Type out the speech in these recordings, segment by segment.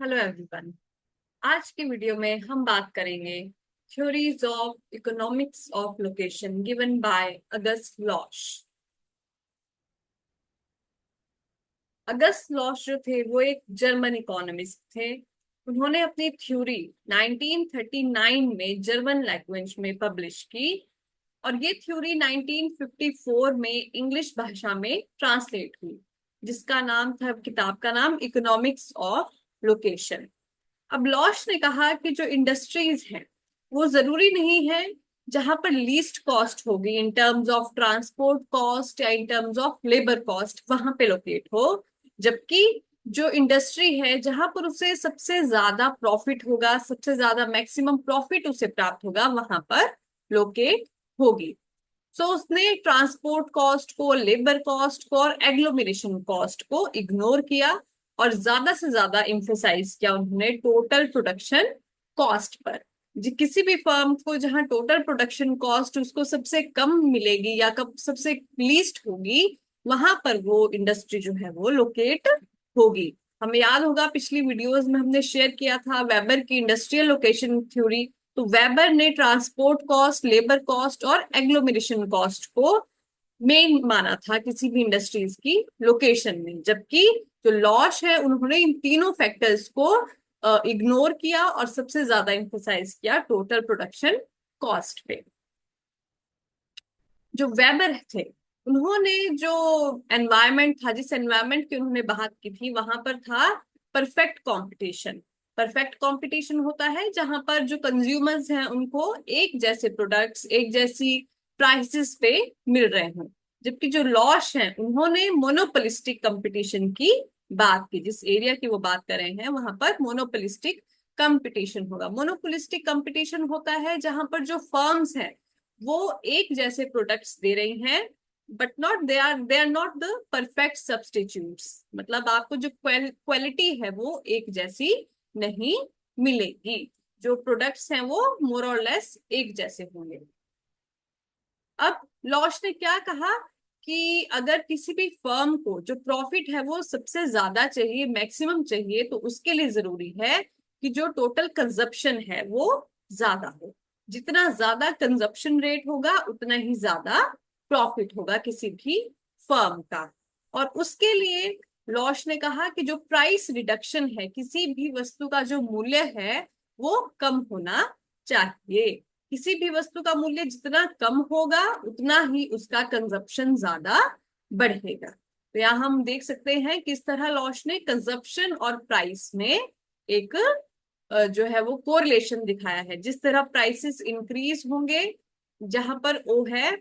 Hello everyone. आज की video में हम बात करेंगे theories of economics of location given by August Losch. August Losch जो थे वो एक जर्मन इकोनॉमिस्ट थे। उन्होंने अपनी थ्योरी 1939 में जर्मन लैंग्वेज में पब्लिश की और ये थ्योरी 1954 में इंग्लिश भाषा में ट्रांसलेट हुई, जिसका नाम था, किताब का नाम इकोनॉमिक्स ऑफ लोकेशन। अब लॉश ने कहा कि जो इंडस्ट्रीज हैं वो जरूरी नहीं है जहां पर लीस्ट कॉस्ट होगी in terms of transport cost या in terms of labour cost वहां पे लोकेट हो, जबकि जो इंडस्ट्री है जहां पर उसे सबसे ज्यादा प्रॉफिट होगा, सबसे ज्यादा मैक्सिमम प्रॉफिट उसे प्राप्त होगा, वहां पर लोकेट होगी। सो उसने ट्रांसपोर्ट कॉस्ट को, लेबर कॉस्ट को और एग्लोमेरेशन कॉस्ट को इग्नोर किया और ज्यादा से ज्यादा इम्फेसाइज किया उन्होंने टोटल प्रोडक्शन कॉस्ट पर। किसी भी फर्म को जहां टोटल प्रोडक्शन कॉस्ट उसको सबसे कम मिलेगी या कब सबसे लीस्ट होगी, वहां पर वो इंडस्ट्री जो है वो लोकेट होगी। हमें याद होगा पिछली वीडियोस में हमने शेयर किया था वेबर की इंडस्ट्रियल लोकेशन थ्योरी। तो वेबर ने ट्रांसपोर्ट कॉस्ट, लेबर कॉस्ट और एग्लोमेरेशन कॉस्ट को मेन माना था किसी भी इंडस्ट्रीज की लोकेशन में, जबकि जो लॉश है उन्होंने इन तीनों फैक्टर्स को इग्नोर किया और सबसे ज्यादा एम्फोसाइज किया टोटल प्रोडक्शन कॉस्ट पे। जो वेबर थे उन्होंने जो एनवायरमेंट था, जिस एनवायरमेंट की उन्होंने बात की थी, वहां पर था परफेक्ट कंपटीशन। परफेक्ट कंपटीशन होता है जहां पर जो कंज्यूमर्स हैं उनको एक जैसे प्रोडक्ट्स, एक जैसी प्राइसेस पे मिल रहे हों। जबकि जो लॉश हैं उन्होंने मोनोपोलिस्टिक कंपटीशन की बात की। जिस एरिया की वो बात कर रहे हैं वहां पर मोनोपोलिस्टिक कंपटीशन होगा। मोनोपोलिस्टिक कंपटीशन होता है जहां पर जो फर्म्स हैं वो एक जैसे प्रोडक्ट्स दे रही हैं, but not they are not the perfect substitutes. मतलब आपको जो क्वालिटी है वो एक जैसी नहीं मिलेगी। जो प्रोडक्ट्स हैं वो मोर और लेस एक जैसे होंगे। अब लॉश ने क्या कहा कि अगर किसी भी फर्म को जो प्रॉफिट है वो सबसे ज्यादा चाहिए, मैक्सिमम चाहिए, तो उसके लिए जरूरी है कि जो टोटल कंजप्शन है वो ज्यादा हो। जितना ज्यादा कंजप्शन रेट होगा उतना ही ज्यादा प्रॉफिट होगा किसी भी फर्म का। और उसके लिए लॉश ने कहा कि जो प्राइस रिडक्शन है, किसी भी वस्तु का जो मूल्य है वो कम होना चाहिए। किसी भी वस्तु का मूल्य जितना कम होगा उतना ही उसका कंजप्शन ज्यादा बढ़ेगा। तो यहाँ हम देख सकते हैं किस तरह लॉश ने कंजप्शन और प्राइस में एक जो है वो कोरिलेशन दिखाया है। जिस तरह प्राइसेस इंक्रीज होंगे, जहां पर ओ है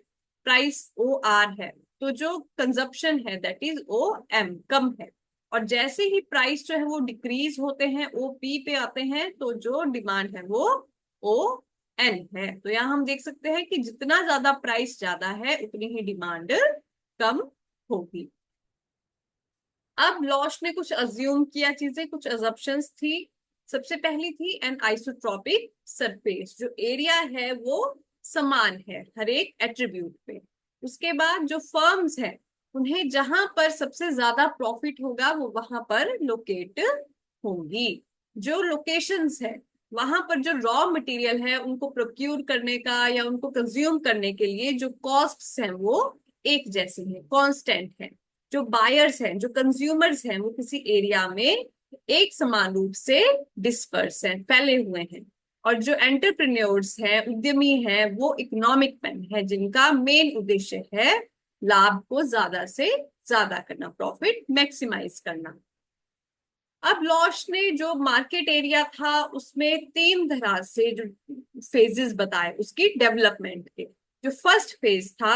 प्राइस, ओ आर है, तो जो कंजप्शन है दैट इज ओ एम, कम है। और जैसे ही प्राइस जो है वो डिक्रीज होते हैं, ओ पी पे आते हैं, तो जो डिमांड है वो ओ एन है। तो यहाँ हम देख सकते हैं कि जितना ज्यादा प्राइस ज्यादा है उतनी ही डिमांड कम होगी। अब लॉश ने कुछ अज्यूम किया चीजें, कुछ अजम्पशंस थी। सबसे पहली थी एन आइसोट्रॉपिक सरफेस, जो एरिया है वो समान है हर एक एट्रीब्यूट पे। उसके बाद जो फर्म्स हैं उन्हें जहां पर सबसे ज्यादा प्रॉफिट होगा वो वहां पर लोकेट होंगी। जो लोकेशंस है वहां पर जो रॉ मटेरियल है उनको प्रोक्यूर करने का या उनको कंज्यूम करने के लिए जो कॉस्ट्स हैं वो एक जैसी हैं, कांस्टेंट है। जो बायर्स हैं, जो कंज्यूमर्स हैं, वो किसी एरिया में एक समान रूप से डिस्पर्स हैं, फैले हुए हैं। और जो एंटरप्रेन्योर्स हैं, उद्यमी हैं, वो इकोनॉमिक मैन है जिनका मेन उद्देश्य है लाभ को ज्यादा से ज्यादा करना, प्रॉफिट मैक्सिमाइज करना। अब लॉश ने जो मार्केट एरिया था उसमें तीन तरह से जो फेजेस बताए उसकी डेवलपमेंट के। जो फर्स्ट फेज था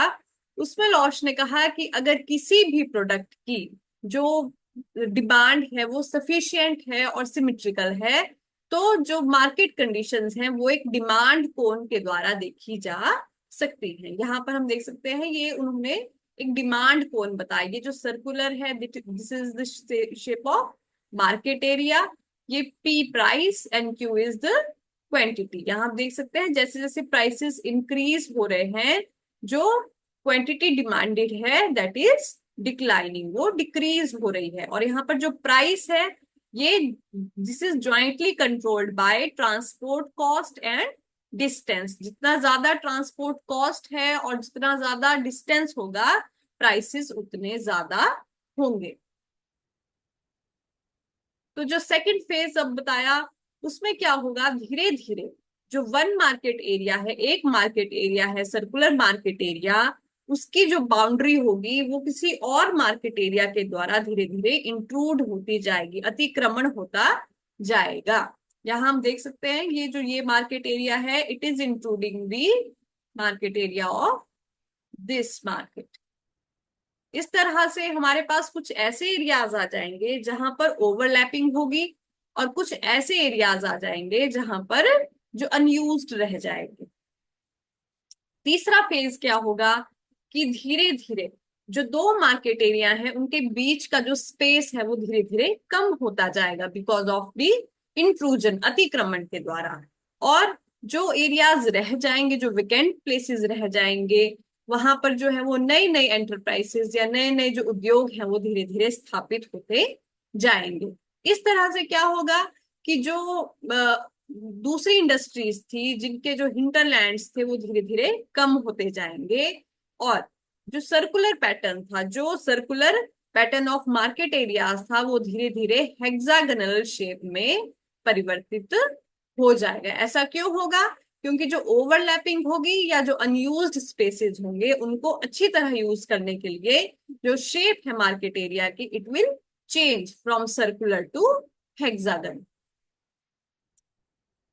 उसमें लॉश ने कहा कि अगर किसी भी प्रोडक्ट की जो डिमांड है वो सफिशिएंट है और सिमेट्रिकल है, तो जो मार्केट कंडीशंस हैं वो एक डिमांड कोन के द्वारा देखी जा सकती हैं। यहाँ पर हम देख सकते हैं ये उन्होंने एक डिमांड कोन बताया, ये जो सर्कुलर है, this is the shape of market area. ये P price and Q is the quantity. यहाँ आप देख सकते हैं जैसे जैसे प्राइसेस इंक्रीज हो रहे हैं, जो क्वांटिटी डिमांडेड है दैट इज डिक्लाइनिंग, वो डिक्रीज हो रही है। और यहाँ पर जो प्राइस है ये this is jointly controlled by transport cost and distance. जितना ज्यादा ट्रांसपोर्ट कॉस्ट है और जितना ज्यादा डिस्टेंस होगा, प्राइसेस उतने ज्यादा होंगे। तो जो सेकंड फेज अब बताया, उसमें क्या होगा, धीरे धीरे जो वन मार्केट एरिया है, एक मार्केट एरिया है, सर्कुलर मार्केट एरिया, उसकी जो बाउंड्री होगी वो किसी और मार्केट एरिया के द्वारा धीरे धीरे इंट्रूड होती जाएगी, अतिक्रमण होता जाएगा। यहाँ हम देख सकते हैं ये मार्केट एरिया है, it is intruding the market area of this market. इस तरह से हमारे पास कुछ ऐसे एरियाज आ जाएंगे जहां पर ओवरलैपिंग होगी, और कुछ ऐसे एरियाज आ जाएंगे जहां पर जो अनयूज्ड रह जाएंगे। तीसरा फेज क्या होगा कि धीरे धीरे जो दो मार्केट एरिया हैं उनके बीच का जो स्पेस है वो धीरे धीरे कम होता जाएगा, बिकॉज ऑफ द इंट्रूजन, अतिक्रमण के द्वारा। और जो एरियाज रह जाएंगे, जो वेकेंट प्लेसेस रह जाएंगे, वहां पर जो है वो नई नई एंटरप्राइजेस या नए नए जो उद्योग हैं वो धीरे धीरे स्थापित होते जाएंगे। इस तरह से क्या होगा कि जो दूसरी इंडस्ट्रीज थी, जिनके जो हिंटरलैंड्स थे, वो धीरे धीरे कम होते जाएंगे। और जो सर्कुलर पैटर्न था, जो circular pattern of market areas था, वो धीरे धीरे हेक्सागोनल शेप में परिवर्तित हो जाएगा। ऐसा क्यों होगा? क्योंकि जो ओवरलैपिंग होगी या जो अनयूज्ड स्पेसेस होंगे, उनको अच्छी तरह यूज करने के लिए जो शेप है मार्केट एरिया की, it will change from circular to hexagon.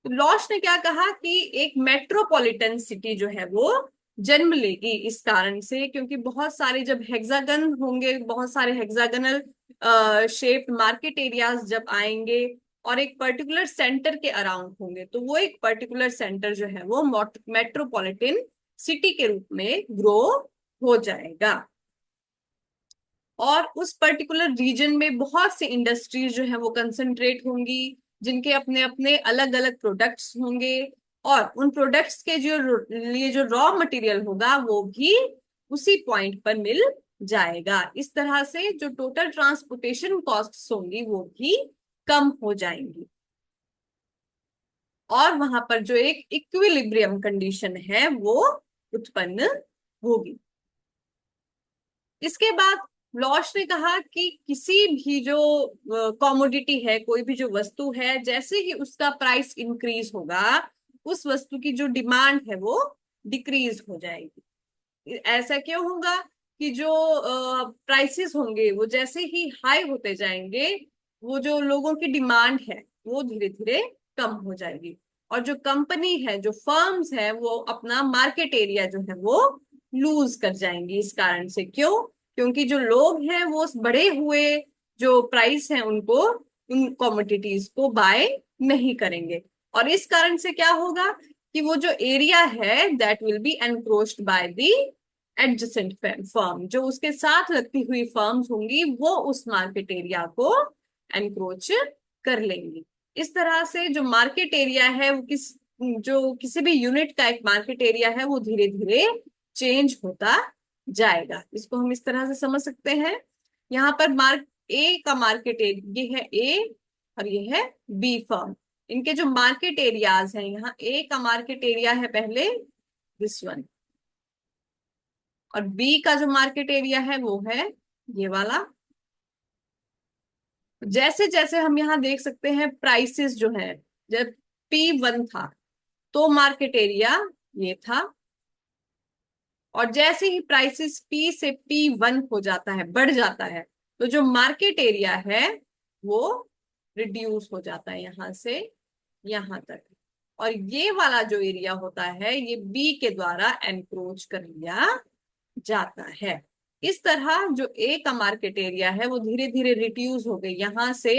तो लॉश ने क्या कहा कि एक मेट्रोपॉलिटन सिटी जो है वो जन्म लेगी इस कारण से, क्योंकि बहुत सारे जब हेक्सागन होंगे, बहुत सारे हेक्सागनल शेप मार्केट एरियाज जब आएंगे और एक पर्टिकुलर सेंटर के अराउंड होंगे, तो वो एक पर्टिकुलर सेंटर जो है वो मेट्रोपॉलिटन सिटी के रूप में ग्रो हो जाएगा। और उस पर्टिकुलर रीजन में बहुत सी इंडस्ट्रीज जो है वो कंसंट्रेट होंगी, जिनके अपने अपने अलग अलग प्रोडक्ट्स होंगे, और उन प्रोडक्ट्स के जो लिए जो रॉ मटेरियल होगा वो भी उसी पॉइंट पर मिल जाएगा। इस तरह से जो टोटल ट्रांसपोर्टेशन कॉस्ट्स होंगी वो भी कम हो जाएंगी, और वहां पर जो एक इक्विलिब्रियम कंडीशन है वो उत्पन्न होगी। इसके बाद लॉश ने कहा कि किसी भी जो कॉमोडिटी है, कोई भी जो वस्तु है, जैसे ही उसका प्राइस इंक्रीज होगा, उस वस्तु की जो डिमांड है वो डिक्रीज हो जाएगी। ऐसा क्यों होगा कि जो प्राइसेस होंगे वो जैसे ही हाई होते जाएंगे, वो जो लोगों की डिमांड है वो धीरे धीरे कम हो जाएगी, और जो कंपनी है, जो फर्म्स है, वो अपना मार्केट एरिया जो है वो लूज कर जाएंगी इस कारण से। क्यों? क्योंकि जो लोग हैं वो बढ़े हुए जो प्राइस है उनको, उन कॉमोडिटीज को बाय नहीं करेंगे, और इस कारण से क्या होगा कि वो जो एरिया है that will be encroached by the adjacent firm, जो उसके साथ लगती हुई फर्म्स होंगी वो उस मार्केट एरिया को एनक्रोच कर लेंगी। इस तरह से जो मार्केट एरिया है वो जो किसी भी यूनिट का एक मार्केट एरिया है वो धीरे धीरे चेंज होता जाएगा। इसको हम इस तरह से समझ सकते हैं। यहाँ पर मार्क ए का मार्केट एरिया, ये है ए और ये है बी फर्म। इनके जो मार्केट एरियाज हैं, यहाँ ए का मार्केट एरिया है पहले दिस वन, और बी का जो मार्केट एरिया है वो है ये वाला। जैसे जैसे हम यहाँ देख सकते हैं प्राइसेस जो है, जब P1 था तो मार्केट एरिया ये था, और जैसे ही प्राइसेस P से P1 हो जाता है, बढ़ जाता है, तो जो मार्केट एरिया है वो रिड्यूस हो जाता है यहां से यहां तक, और ये वाला जो एरिया होता है ये बी के द्वारा एनक्रोच कर लिया जाता है। इस तरह जो ए का मार्केट एरिया है वो धीरे धीरे रिड्यूस हो गई, यहां से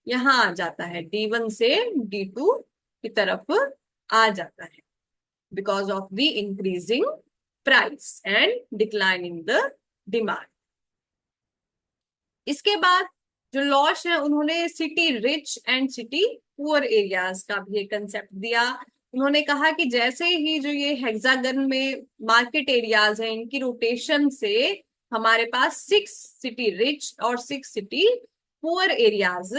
यहां आ जाता है, D1 से D2 की तरफ आ जाता है, because of the increasing price and decline in the demand. इसके बाद जो लॉश है, उन्होंने city rich and city poor areas का भी एक कंसेप्ट दिया। उन्होंने कहा कि जैसे ही जो ये हेक्सागन में मार्केट एरियाज हैं, इनकी रोटेशन से हमारे पास 6 सिटी रिच और 6 सिटी पुअर एरियाज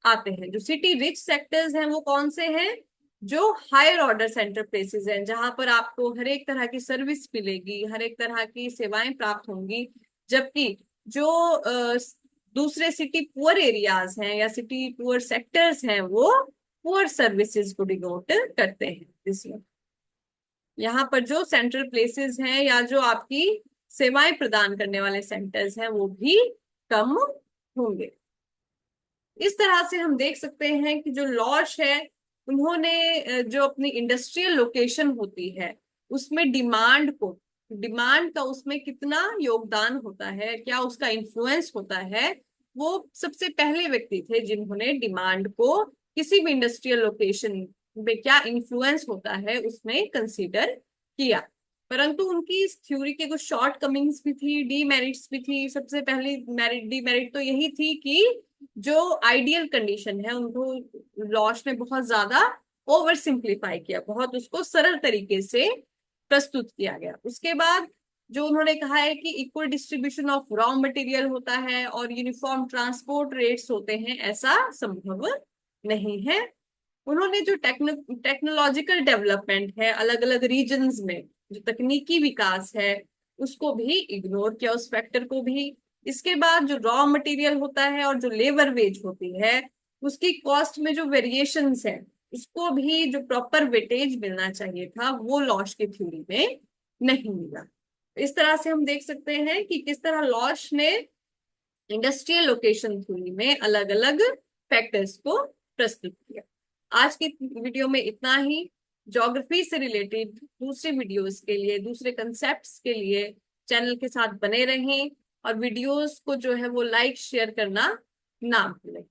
आते हैं। जो सिटी रिच सेक्टर्स हैं वो कौन से हैं? जो हायर ऑर्डर सेंटर प्लेसेस हैं, जहां पर आपको हर एक तरह की सर्विस मिलेगी, हर एक तरह की सेवाएं प्राप्त होंगी। जबकि जो दूसरे सिटी पुअर एरियाज हैं या सिटी पुअर सेक्टर्स हैं, वो पुअर सर्विसेज को डिनोट करते हैं इसमें। यहाँ पर जो सेंट्रल प्लेसेस हैं या जो आपकी सेवाएं प्रदान करने वाले सेंटर्स हैं, वो भी कम होंगे। इस तरह से हम देख सकते हैं कि जो लॉश है, उन्होंने जो अपनी इंडस्ट्रियल लोकेशन होती है उसमें डिमांड का उसमें कितना योगदान होता है, क्या उसका इन्फ्लुएंस होता है, वो सबसे पहले व्यक्ति थे जिन्होंने डिमांड को किसी भी इंडस्ट्रियल लोकेशन में क्या इन्फ्लुएंस होता है उसमें कंसीडर किया। परंतु उनकी इस थ्योरी के कुछ शॉर्ट कमिंग्स भी थी, डीमेरिट्स भी थी। सबसे पहली डीमेरिट तो यही थी कि जो आइडियल कंडीशन है उनको लॉश ने बहुत ज्यादा ओवर सिंप्लीफाई किया, बहुत उसको सरल तरीके से प्रस्तुत किया गया। उसके बाद जो उन्होंने कहा है कि equal distribution of raw material होता है और यूनिफॉर्म ट्रांसपोर्ट रेट्स होते हैं, ऐसा संभव नहीं है। उन्होंने जो टेक्नोलॉजिकल डेवलपमेंट है अलग अलग रीजन्स में, जो तकनीकी विकास है, उसको भी इग्नोर किया, उस फैक्टर को भी। इसके बाद जो रॉ मटेरियल होता है और जो लेबर वेज होती है, उसकी कॉस्ट में जो वेरिएशंस है, उसको भी जो प्रॉपर वेटेज मिलना चाहिए था, वो लॉश की थ्योरी में नहीं मिला। इस तरह से हम देख सकते हैं कि किस तरह लॉश ने इंडस्ट्रियल लोकेशन थ्योरी में अलग अलग फैक्टर्स को प्रस्तुत किया। आज की वीडियो में इतना ही। ज्योग्राफी से रिलेटेड दूसरे वीडियोस के लिए, दूसरे कंसेप्ट्स के लिए चैनल के साथ बने रहें और वीडियोस को जो है वो लाइक शेयर करना ना भूलें।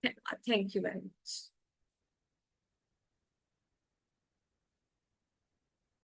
Thank you very much.